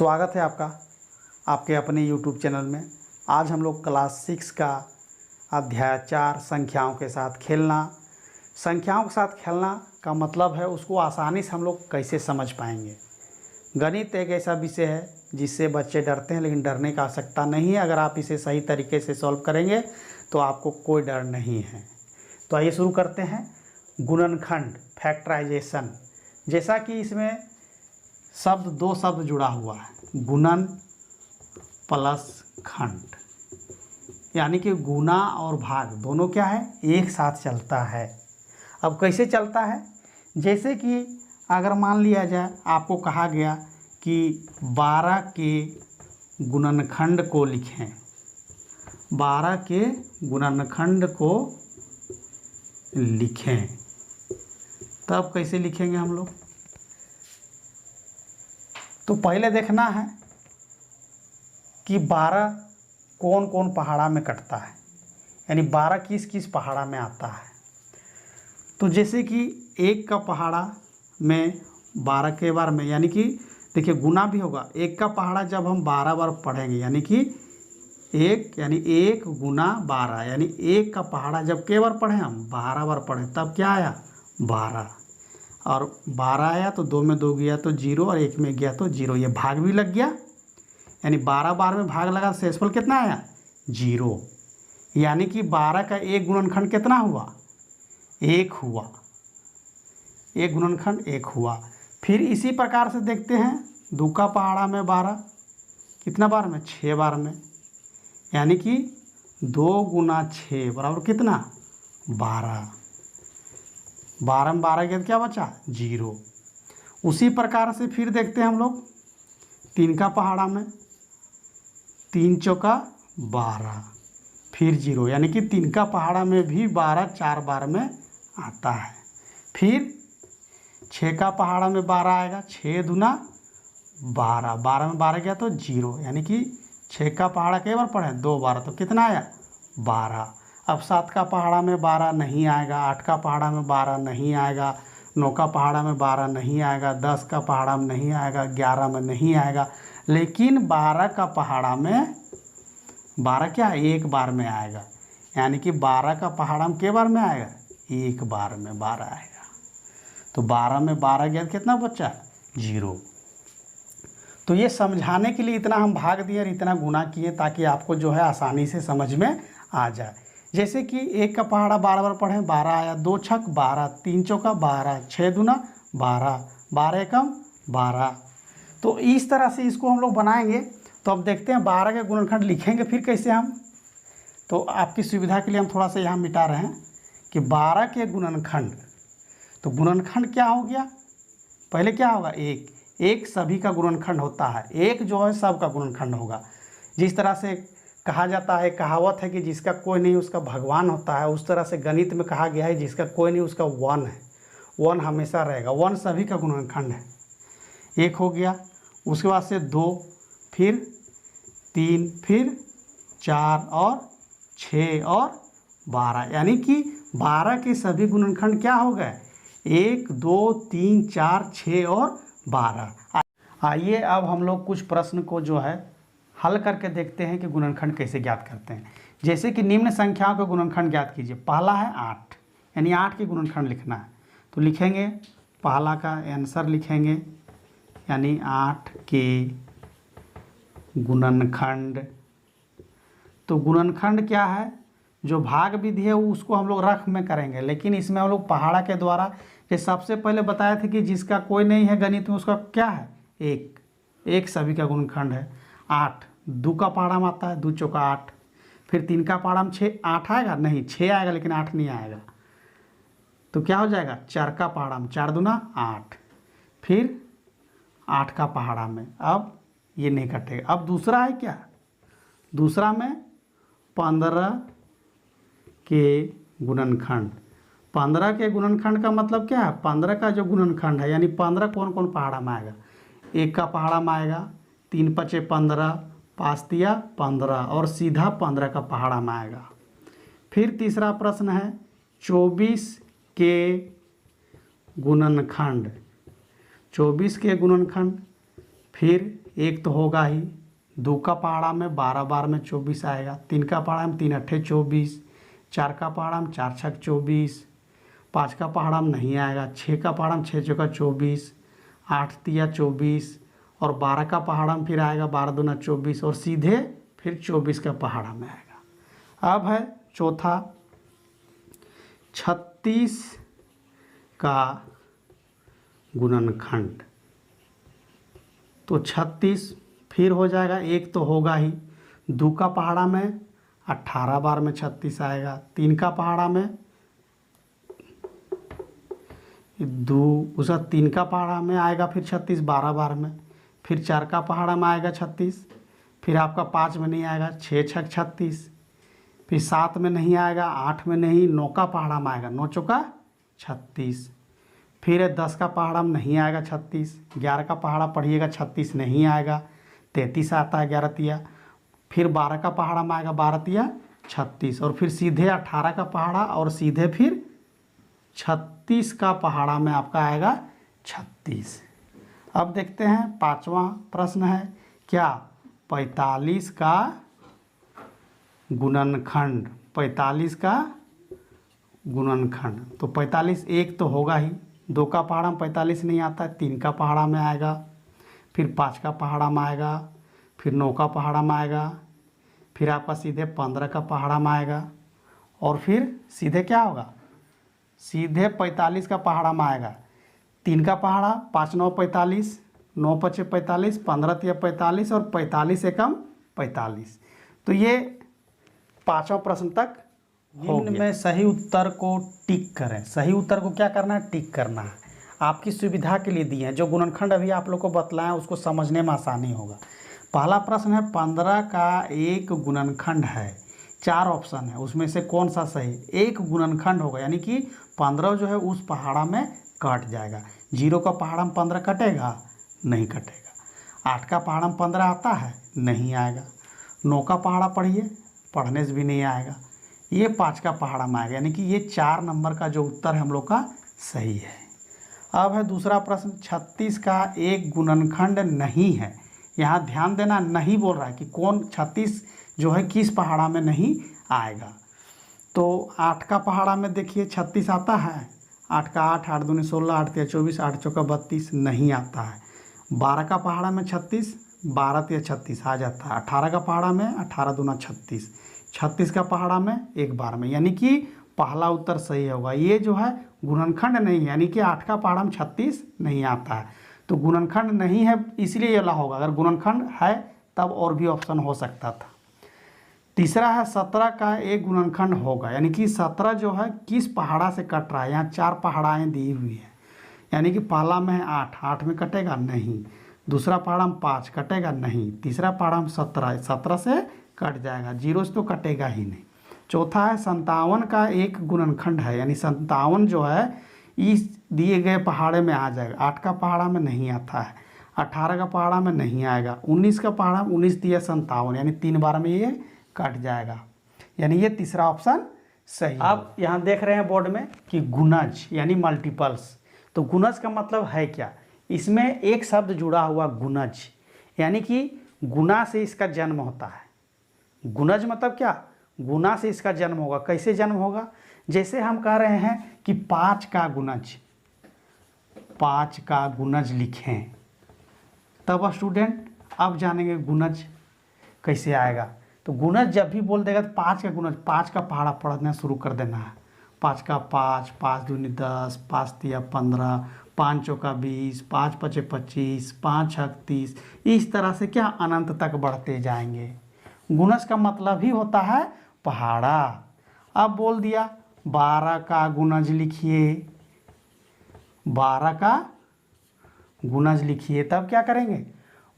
स्वागत है आपका आपके अपने YouTube चैनल में। आज हम लोग क्लास 6 का अध्याय 4 संख्याओं के साथ खेलना। संख्याओं के साथ खेलना का मतलब है उसको आसानी से हम लोग कैसे समझ पाएंगे। गणित एक ऐसा विषय है जिससे बच्चे डरते हैं, लेकिन डरने की आवश्यकता नहीं है। अगर आप इसे सही तरीके से सॉल्व करेंगे तो आपको कोई डर नहीं है। तो आइए शुरू करते हैं। गुणनखंड, फैक्टराइजेशन। जैसा कि इसमें दो शब्द जुड़ा हुआ है, गुणन प्लस खंड, यानी कि गुणा और भाग दोनों क्या है, एक साथ चलता है। अब कैसे चलता है, जैसे कि अगर मान लिया जाए आपको कहा गया कि 12 के गुणनखंड को लिखें, 12 के गुणनखंड को लिखें, तब कैसे लिखेंगे हम लोग। तो पहले देखना है कि 12 कौन कौन पहाड़ा में कटता है, यानी 12 किस किस पहाड़ा में आता है। तो जैसे कि 1 का पहाड़ा में 12 के बार में, यानी कि देखिए गुना भी होगा। 1 का पहाड़ा जब हम 12 बार पढ़ेंगे, यानी कि 1 गुना 12, यानी 1 का पहाड़ा जब के बार पढ़े हम 12 बार पढ़े, तब क्या आया 12, और 12 आया तो 2 में 2 गया तो 0, और 1 में गया तो 0। ये भाग भी लग गया, यानी 12 बार में भाग लगा, शेषफल कितना आया 0। यानी कि 12 का एक गुणनखंड कितना हुआ, 1 हुआ। एक गुणनखंड 1 हुआ। फिर इसी प्रकार से देखते हैं 2 का पहाड़ा में 12 कितना बार में, 6 बार में, यानी कि 2 गुना 6 बराबर कितना 12। 12 में 12 गया तो क्या बचा 0। उसी प्रकार से फिर देखते हैं हम लोग 3 का पहाड़ा में, 3 चौका 12, फिर 0, यानी कि 3 का पहाड़ा में भी 12 4 बार में आता है। फिर 6 का पहाड़ा में 12 आएगा, 6 दूना 12, 12 में 12 गया तो 0, यानी कि 6 का पहाड़ा कई बार पढ़े 2 बार, तो कितना आया 12। अब 7 का पहाड़ा में 12 नहीं आएगा, 8 का पहाड़ा में 12 नहीं आएगा, 9 का पहाड़ा में 12 नहीं आएगा, 10 का पहाड़ा में नहीं आएगा, 11 में नहीं आएगा, लेकिन 12 का पहाड़ा में 12 क्या है, 1 बार में आएगा। यानी कि 12 का पहाड़ा में के बार में आएगा, 1 बार में 12 आएगा। तो 12 में 12 गया कितना बच्चा 0। तो ये समझाने के लिए इतना हम भाग दिए और इतना गुना किए ताकि आपको जो है आसानी से समझ में आ जाए। जैसे कि 1 का पहाड़ा 12 बार पढ़ें, 12 आया, 2 छक 12, 3 चौका 12, 6 दूना 12, 12 एकम 12। तो इस तरह से इसको हम लोग बनाएंगे। तो अब देखते हैं 12 के गुणनखंड लिखेंगे फिर कैसे हम। तो आपकी सुविधा के लिए हम थोड़ा सा यहाँ मिटा रहे हैं कि 12 के गुणनखंड, तो गुणनखंड क्या हो गया, पहले क्या होगा 1 सभी का गुणनखंड होता है, 1 जो है सब का गुणनखंड होगा। जिस तरह से कहा जाता है, कहावत है कि जिसका कोई नहीं उसका भगवान होता है, उस तरह से गणित में कहा गया है जिसका कोई नहीं उसका 1 है, 1 हमेशा रहेगा, 1 सभी का गुणनखंड है। 1 हो गया, उसके बाद से 2, फिर 3, फिर 4 और 6 और 12, यानी कि 12 के सभी गुणनखंड क्या हो गए 1 2 3 4 6 और 12। आइए अब हम लोग कुछ प्रश्न को जो है हल करके देखते हैं कि गुणनखंड कैसे ज्ञात करते हैं। जैसे कि निम्न संख्याओं के गुणनखंड ज्ञात कीजिए। पहला है 8, यानी 8 के गुणनखंड लिखना है। तो लिखेंगे पहला का आंसर लिखेंगे, यानी 8 के गुणनखंड। तो गुणनखंड क्या है, जो भाग विधि है उसको हम लोग रख में करेंगे, लेकिन इसमें हम लोग पहाड़ा के द्वारा, ये सबसे पहले बताए थे कि जिसका कोई नहीं है गणित में उसका क्या है 1 सभी का गुणनखंड है। 8 2 का पहाड़ा में आता है, 2 चौका 8, फिर 3 का पहाड़ा में 6 8 आएगा नहीं, 6 आएगा लेकिन 8 नहीं आएगा, तो क्या हो जाएगा 4 का पहाड़ा में 4 दूना 8, फिर 8 का पहाड़ा में, अब ये नहीं कटेगा। अब दूसरा है क्या, दूसरा में 15 के गुणनखंड। 15 के गुणनखंड का मतलब क्या है, 15 का जो गुणनखंड है, यानी 15 कौन कौन पहाड़ा में आएगा, 1 का पहाड़ा में आएगा, 3 पचे 15, 5 तिया 15, और सीधा 15 का पहाड़ा में आएगा। फिर तीसरा प्रश्न है 24 के गुणनखंड। 24 के गुणनखंड, फिर एक तो होगा ही, 2 का पहाड़ा में 12 बार में 24 आएगा, 3 का पहाड़ा में 3 अट्ठे 24, 4 का पहाड़ा में 4 छक 24, 5 का पहाड़ा में नहीं आएगा, 6 का पहाड़ा में 6 चौका 24, 8 तिया 24, और 12 का पहाड़ा में फिर आएगा 12 दूना 24, और सीधे फिर 24 का पहाड़ा में आएगा। अब है चौथा 36 का गुणनखंड। तो 36 फिर हो जाएगा, एक तो होगा ही, 2 का पहाड़ा में 18 बार में 36 आएगा, 3 का पहाड़ा में 3 का पहाड़ा में आएगा फिर 36 12 बार में, फिर 4 का पहाड़ा में आएगा 36, फिर आपका 5 में नहीं आएगा 6 छक 36, फिर 7 में नहीं आएगा, 8 में नहीं, 9 का पहाड़ा में आएगा 9 चौका 36, फिर 10 का पहाड़ा में नहीं आएगा 36, 11 का पहाड़ा पढ़िएगा 36 नहीं आएगा, 33 आता है 11 तिया, फिर 12 का पहाड़ा में आएगा 12 तिया 36, और फिर सीधे 18 का पहाड़ा और सीधे फिर 36 का पहाड़ा में आपका आएगा 36। अब देखते हैं 5वां प्रश्न है क्या, 45 का गुणनखंड। 45 का गुणनखंड, तो 45 एक तो होगा ही, 2 का पहाड़ा में 45 नहीं आता है, 3 का पहाड़ा में आएगा, फिर 5 का पहाड़ा में आएगा, फिर 9 का पहाड़ा में आएगा, फिर आपका सीधे 15 का पहाड़ा में आएगा, और फिर सीधे क्या होगा, सीधे 45 का पहाड़ा में आएगा। 3 का पहाड़ा 5 9 45, 9 5 45, 15 तिया 45, और 45 एकम 45। तो ये 5वां प्रश्न तक हो गया। में सही उत्तर को टिक करें। सही उत्तर को क्या करना है, टिक करना है। आपकी सुविधा के लिए दिए हैं, जो गुणनखंड अभी आप लोग को बतलाएं उसको समझने में आसानी होगा। पहला प्रश्न है 15 का एक गुणनखंड है, 4 ऑप्शन है, उसमें से कौन सा सही, एक गुणनखंड होगा, यानी कि 15 जो है उस पहाड़ा में कट जाएगा। 0 का पहाड़ा में 15 कटेगा, नहीं कटेगा। 8 का पहाड़ा में 15 आता है, नहीं आएगा। 9 का पहाड़ा पढ़िए, पढ़ने से भी नहीं आएगा। ये 5 का पहाड़ा में आएगा, यानी कि ये 4 नंबर का जो उत्तर है हम लोग का सही है। अब है दूसरा प्रश्न, 36 का एक गुणनखंड नहीं है। यहाँ ध्यान देना, नहीं बोल रहा है कि कौन 36 जो है किस पहाड़ा में नहीं आएगा। तो 8 का पहाड़ा में देखिए 36 आता है, 8 का 8, 8 दूनी 16, 8 तिया 24, 8 चौका 32 नहीं आता है। 12 का पहाड़ा में 36, 12 तिया 36 आ जाता है। 18 का पहाड़ा में 18 दूना 36, 36 का पहाड़ा में एक बार में, यानी कि पहला उत्तर सही होगा। ये जो है गुणनखंड नहीं है, यानी कि 8 का पहाड़ा में 36 नहीं आता है, तो गुणनखंड नहीं है इसलिए ये ला होगा। अगर गुणनखंड है तब और भी ऑप्शन हो सकता था। तीसरा है 17 का एक गुणनखंड होगा, यानी कि 17 जो है किस पहाड़ा से कट रहा है। यहाँ 4 पहाड़ाएँ दी हुई हैं, यानी कि पहला में है 8, 8 में कटेगा नहीं। दूसरा पहाड़ा में 5 कटेगा नहीं। तीसरा पहाड़ा में 17, 17 से कट जाएगा, 0 से तो कटेगा ही नहीं। चौथा है 57 का एक गुणनखंड है, यानी 57 जो है इस दिए गए पहाड़े में आ जाएगा। 8 का पहाड़ा में नहीं आता है, 18 का पहाड़ा में नहीं आएगा, 19 का पहाड़ा में 19 दिया 57, यानी 3 बार में ये कट जाएगा, यानी ये तीसरा ऑप्शन सही। आप यहाँ देख रहे हैं बोर्ड में कि गुणज यानी मल्टीपल्स। तो गुणज का मतलब है क्या, इसमें एक शब्द जुड़ा हुआ गुणज, यानी कि गुना से इसका जन्म होता है। गुणज मतलब क्या, गुना से इसका जन्म होगा। कैसे जन्म होगा, जैसे हम कह रहे हैं कि 5 का गुणज, 5 का गुणज लिखें, तब स्टूडेंट अब जानेंगे गुणज कैसे आएगा। तो गुणज जब भी बोल देगा तो 5 का गुणज, 5 का पहाड़ा पढ़ना शुरू कर देना है। 5 का 5, 5 दूनी 10, 5 तिया 15, 5 चौका 20, 5 पचे 25, 5 छक 30, इस तरह से क्या अनंत तक बढ़ते जाएंगे। गुणज का मतलब ही होता है पहाड़ा। अब बोल दिया 12 का गुणज लिखिए, 12 का गुणज लिखिए, तब क्या करेंगे,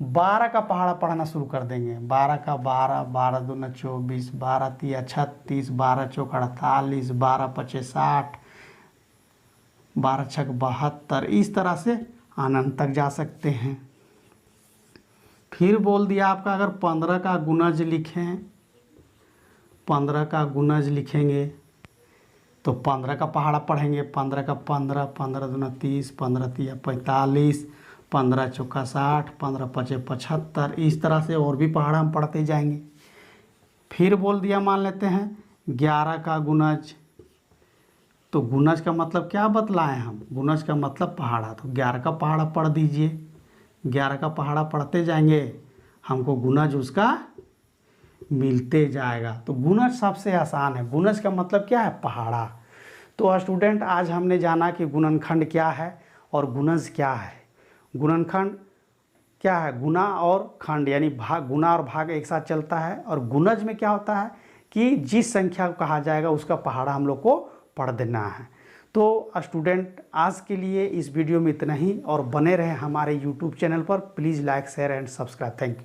12 का पहाड़ा पढ़ना शुरू कर देंगे। 12 का 12, 12 दूना 24, 12 तिया 36, 12 चौक 48, 12 पचे 60, 12 छक 72, इस तरह से अनंत तक जा सकते हैं। फिर बोल दिया आपका अगर 15 का गुणज लिखें, 15 का गुणज लिखेंगे तो 15 का पहाड़ा पढ़ेंगे। 15 का 15, 15 दूना 30, 15 तिया 45, 15 चौका 60, 15 पचे 75, इस तरह से और भी पहाड़ा हम पढ़ते जाएंगे। फिर बोल दिया, मान लेते हैं 11 का गुणज। तो गुणज का मतलब क्या बतलाएं हम? गुणज का मतलब पहाड़ा। तो 11 का पहाड़ा पढ़ दीजिए, 11 का पहाड़ा पढ़ते जाएंगे, हमको गुणज उसका मिलते जाएगा। तो गुणज सबसे आसान है। गुणज का मतलब क्या है? पहाड़ा। तो स्टूडेंट, आज हमने जाना कि गुणनखंड क्या है और गुणज क्या है। गुणनखंड क्या है? गुना और खंड, यानी भाग, गुना और भाग एक साथ चलता है। और गुणज में क्या होता है कि जिस संख्या को कहा जाएगा उसका पहाड़ा हम लोग को पढ़ देना है। तो स्टूडेंट, आज के लिए इस वीडियो में इतना ही, और बने रहें हमारे यूट्यूब चैनल पर। Please like, share and subscribe. Thank you.